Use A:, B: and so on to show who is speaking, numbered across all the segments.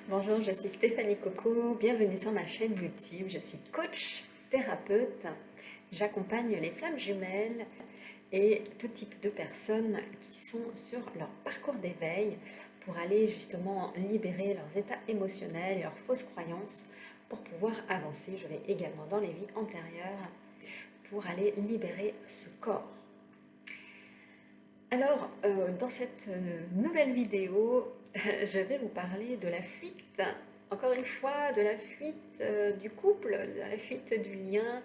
A: Bonjour, je suis Stéphanie Coco, bienvenue sur ma chaîne YouTube. Je suis coach thérapeute. J'accompagne les flammes jumelles et tout type de personnes qui sont sur leur parcours d'éveil pour aller justement libérer leurs états émotionnels et leurs fausses croyances pour pouvoir avancer. Je vais également dans les vies antérieures pour aller libérer ce corps. Alors, dans cette nouvelle vidéo, je vais vous parler de la fuite, encore une fois, de la fuite du couple, de la fuite du lien.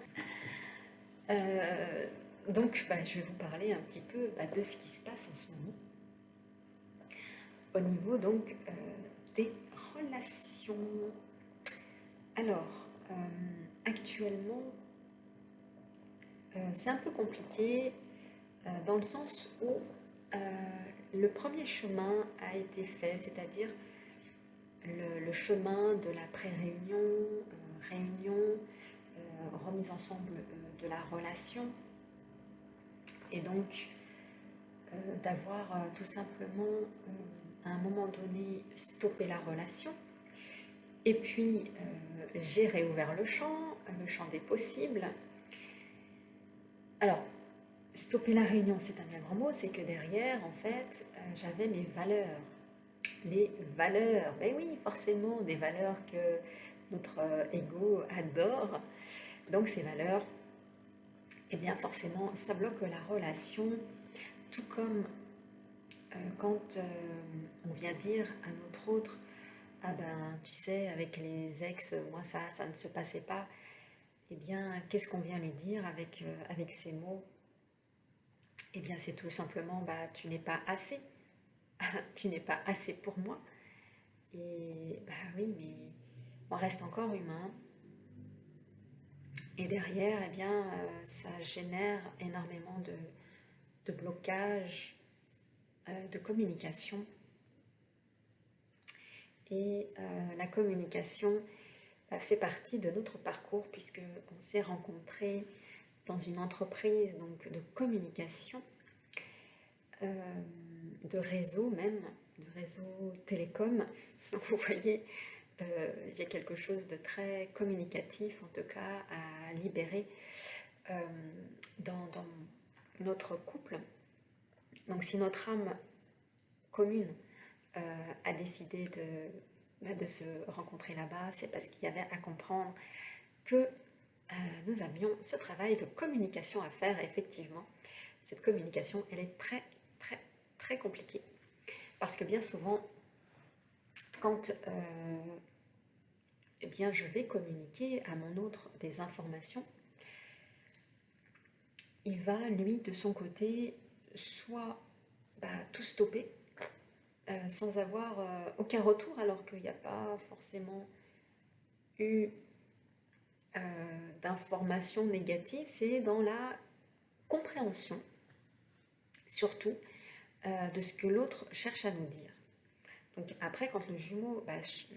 A: Euh, donc, je vais vous parler un petit peu de ce qui se passe en ce moment au niveau des relations. Alors, actuellement, c'est un peu compliqué dans le sens où euh, le premier chemin a été fait, c'est-à-dire le chemin de la pré-réunion, réunion, remise ensemble de la relation, et donc d'avoir tout simplement à un moment donné stoppé la relation, et puis j'ai réouvert le champ des possibles. Alors, stopper la réunion, c'est un bien grand mot, c'est que derrière, en fait, j'avais mes valeurs. Les valeurs, ben oui, forcément, des valeurs que notre ego adore. Donc ces valeurs, eh bien forcément, ça bloque la relation, tout comme quand on vient dire à notre autre, ah ben tu sais, avec les ex, moi ça ne se passait pas. Eh bien, qu'est-ce qu'on vient lui dire avec ces mots? Eh bien, c'est tout simplement, tu n'es pas assez, tu n'es pas assez pour moi. Et bah oui, mais on reste encore humain. Et derrière, eh bien, ça génère énormément de blocages, de communication. Et la communication fait partie de notre parcours puisque on s'est rencontrés dans une entreprise donc de communication, euh, de réseau même, de réseau télécom. Donc vous voyez, il y a quelque chose de très communicatif, en tout cas, à libérer euh, dans notre couple. Donc si notre âme commune a décidé de se rencontrer là-bas, c'est parce qu'il y avait à comprendre que nous avions ce travail de communication à faire. Effectivement, cette communication, elle est très, très, très compliquée. Parce que bien souvent, quand eh bien, je vais communiquer à mon autre des informations, il va, lui, de son côté, soit tout stopper, sans avoir aucun retour, alors qu'il n'y a pas forcément eu d'informations négatives, c'est dans la compréhension, surtout, de ce que l'autre cherche à nous dire. Donc après, quand le jumeau,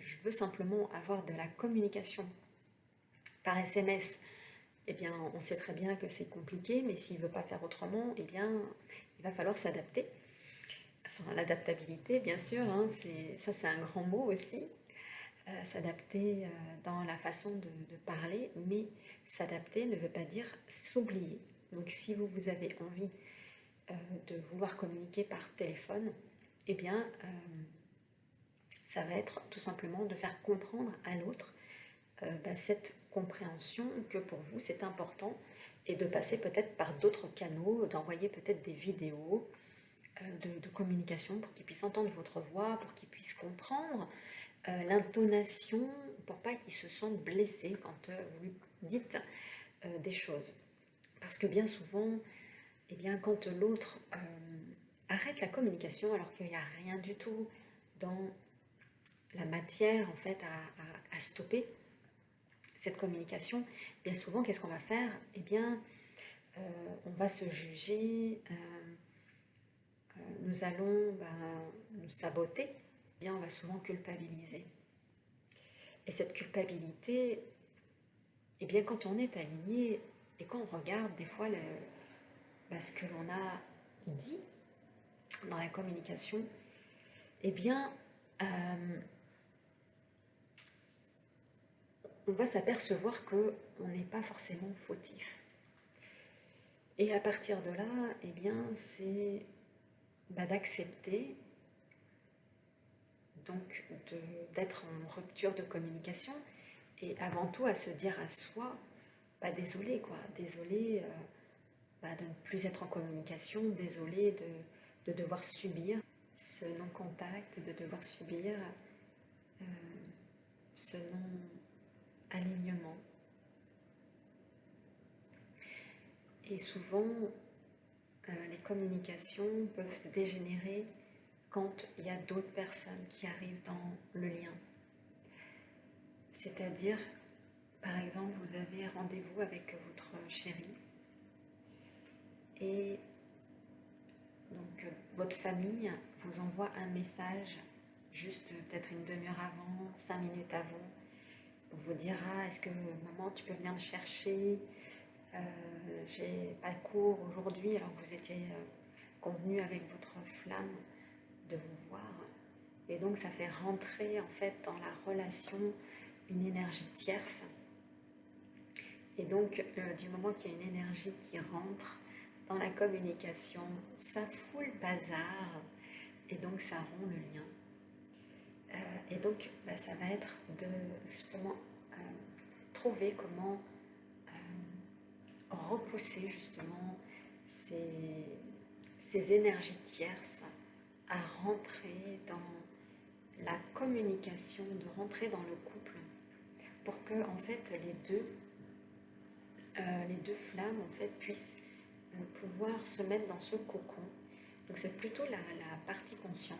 A: je veux simplement avoir de la communication par SMS, eh bien, on sait très bien que c'est compliqué, mais s'il ne veut pas faire autrement, eh bien, il va falloir s'adapter. Enfin, l'adaptabilité, bien sûr, hein, c'est un grand mot aussi. S'adapter dans la façon de parler, mais s'adapter ne veut pas dire s'oublier. Donc si vous avez envie de vouloir communiquer par téléphone, eh bien ça va être tout simplement de faire comprendre à l'autre cette compréhension que pour vous c'est important et de passer peut-être par d'autres canaux, d'envoyer peut-être des vidéos de communication pour qu'ils puissent entendre votre voix, pour qu'ils puissent comprendre l'intonation, pour pas qu'ils se sentent blessés quand vous lui dites des choses. Parce que bien souvent, eh bien, quand l'autre arrête la communication alors qu'il n'y a rien du tout dans la matière en fait à stopper cette communication, bien souvent qu'est-ce qu'on va faire? Eh bien, on va se juger, nous allons nous saboter, eh bien on va souvent culpabiliser. Et cette culpabilité, eh bien quand on est aligné et quand on regarde des fois ce que l'on a dit dans la communication, eh bien on va s'apercevoir qu'on n'est pas forcément fautif. Et à partir de là, eh bien, c'est d'accepter, donc d'être en rupture de communication, et avant tout à se dire à soi, désolé quoi, désolé de ne plus être en communication, désolé de devoir subir ce non-contact, de devoir subir euh, ce non-alignement. Et souvent, les communications peuvent se dégénérer quand il y a d'autres personnes qui arrivent dans le lien. C'est-à-dire, par exemple, vous avez rendez-vous avec votre chéri et donc votre famille vous envoie un message juste peut-être une demi-heure avant, 5 minutes avant, pour vous dire est-ce que maman tu peux venir me chercher, j'ai pas cours aujourd'hui, alors que vous étiez convenu avec votre flamme de vous voir, et donc ça fait rentrer en fait dans la relation une énergie tierce, et donc du moment qu'il y a une énergie qui rentre dans la communication, ça fout le bazar et donc ça rompt le lien. Et donc ça va être de justement trouver comment repousser justement ces énergies tierces à rentrer dans la communication, de rentrer dans le couple, pour que en fait les deux flammes en fait puissent pouvoir se mettre dans ce cocon. Donc c'est plutôt la partie consciente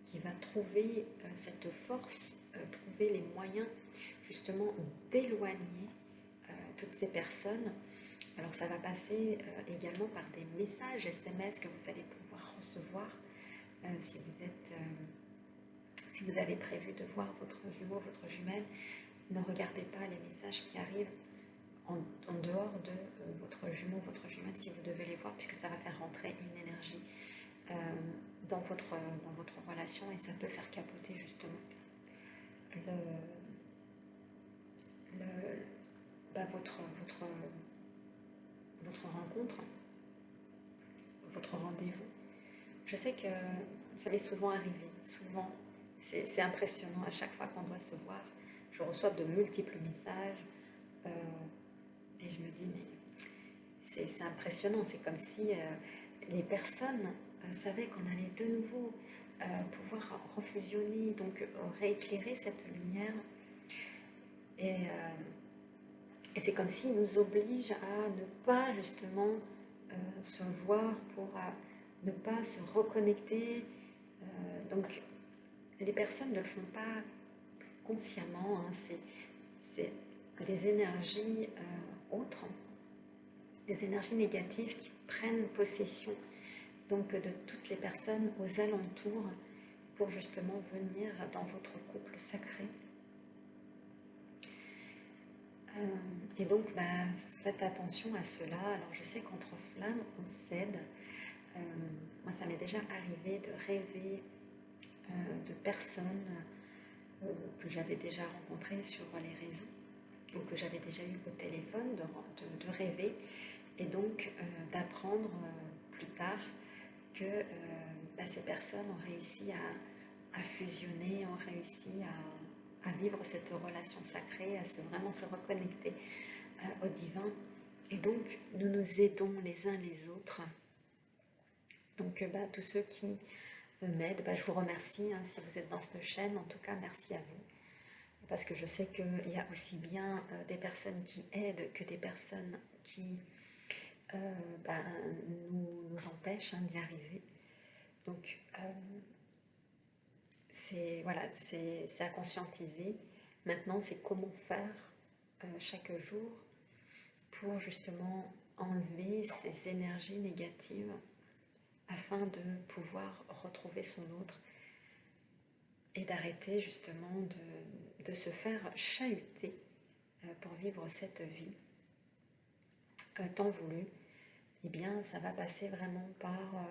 A: qui va trouver cette force, trouver les moyens justement d'éloigner toutes ces personnes. Alors ça va passer également par des messages SMS que vous allez pouvoir recevoir si vous avez prévu de voir votre jumeau, votre jumelle. Ne regardez pas les messages qui arrivent en dehors de votre jumeau, votre jumelle, si vous devez les voir, puisque ça va faire rentrer une énergie dans votre relation, et ça peut faire capoter justement votre rencontre, votre rendez-vous. Je sais que ça m'est souvent arrivé, souvent, c'est impressionnant à chaque fois qu'on doit se voir. Je reçois de multiples messages et je me dis, mais c'est impressionnant, c'est comme si les personnes savaient qu'on allait de nouveau pouvoir refusionner, donc rééclairer cette lumière. Et c'est comme s'ils nous obligent à ne pas justement se voir pour ne pas se reconnecter. Donc les personnes ne le font pas consciemment, hein, c'est des énergies autres, des énergies négatives qui prennent possession donc de toutes les personnes aux alentours pour justement venir dans votre couple sacré. Et donc faites attention à cela. Alors je sais qu'entre flammes on s'aide. Moi ça m'est déjà arrivé de rêver de personnes que j'avais déjà rencontrées sur les réseaux ou que j'avais déjà eu au téléphone, de rêver et donc d'apprendre plus tard que ces personnes ont réussi à fusionner, ont réussi à vivre cette relation sacrée, à vraiment se reconnecter au divin. Et donc, nous nous aidons les uns les autres. Donc, tous ceux qui m'aident, je vous remercie. Hein, si vous êtes dans cette chaîne, en tout cas, merci à vous. Parce que je sais qu'il y a aussi bien des personnes qui aident que des personnes qui nous empêchent d'y arriver. Donc, c'est à conscientiser. Maintenant, c'est comment faire chaque jour pour justement enlever ces énergies négatives afin de pouvoir retrouver son autre et d'arrêter justement de se faire chahuter pour vivre cette vie tant voulue. Eh bien, ça va passer vraiment par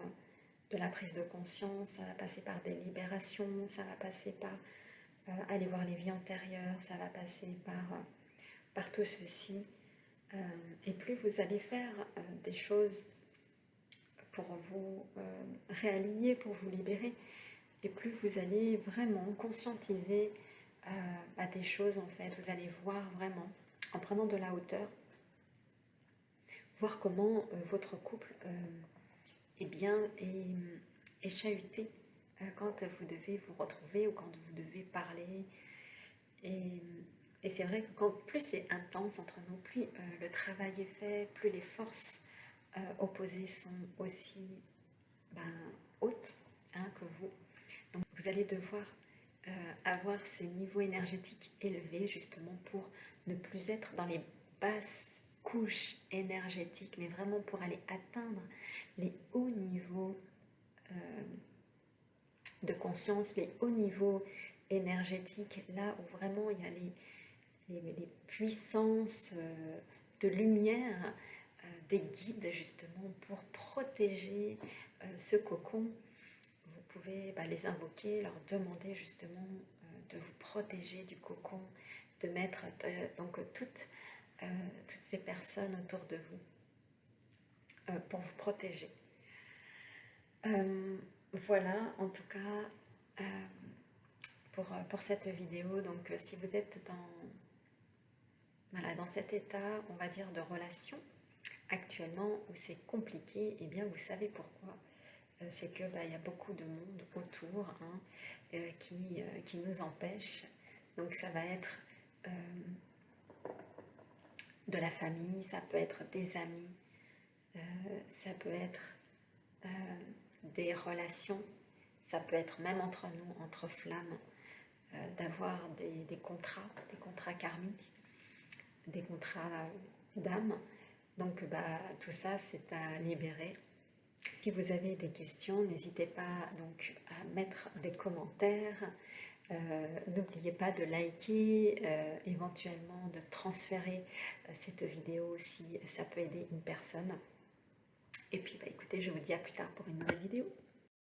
A: de la prise de conscience, ça va passer par des libérations, ça va passer par aller voir les vies antérieures, ça va passer par par tout ceci. Et plus vous allez faire des choses pour vous réaligner, pour vous libérer, et plus vous allez vraiment conscientiser à des choses en fait. Vous allez voir vraiment, en prenant de la hauteur, voir comment votre couple est bien et chahuté quand vous devez vous retrouver ou quand vous devez parler. Et c'est vrai que quand plus c'est intense entre nous, plus le travail est fait, plus les forces opposées sont aussi ben, hautes que vous. Donc vous allez devoir avoir ces niveaux énergétiques élevés justement pour ne plus être dans les basses couches énergétiques, mais vraiment pour aller atteindre les hauts niveaux de conscience, les hauts niveaux énergétiques, là où vraiment il y a les puissances de lumière des guides justement pour protéger ce cocon. Vous pouvez les invoquer, leur demander justement de vous protéger du cocon, de mettre donc toutes ces personnes autour de vous pour vous protéger. Voilà, en tout cas, pour cette vidéo. Donc, si vous êtes dans cet état, on va dire, de relation actuellement où c'est compliqué, et bien vous savez pourquoi. C'est que il y a beaucoup de monde autour qui nous empêche. Donc, ça va être de la famille, ça peut être des amis, ça peut être des relations, ça peut être même entre nous, entre flammes, d'avoir des contrats karmiques, des contrats d'âme. Donc tout ça, c'est à libérer. Si vous avez des questions, n'hésitez pas donc à mettre des commentaires. N'oubliez pas de liker, éventuellement de transférer cette vidéo si ça peut aider une personne. Et puis écoutez, je vous dis à plus tard pour une nouvelle vidéo.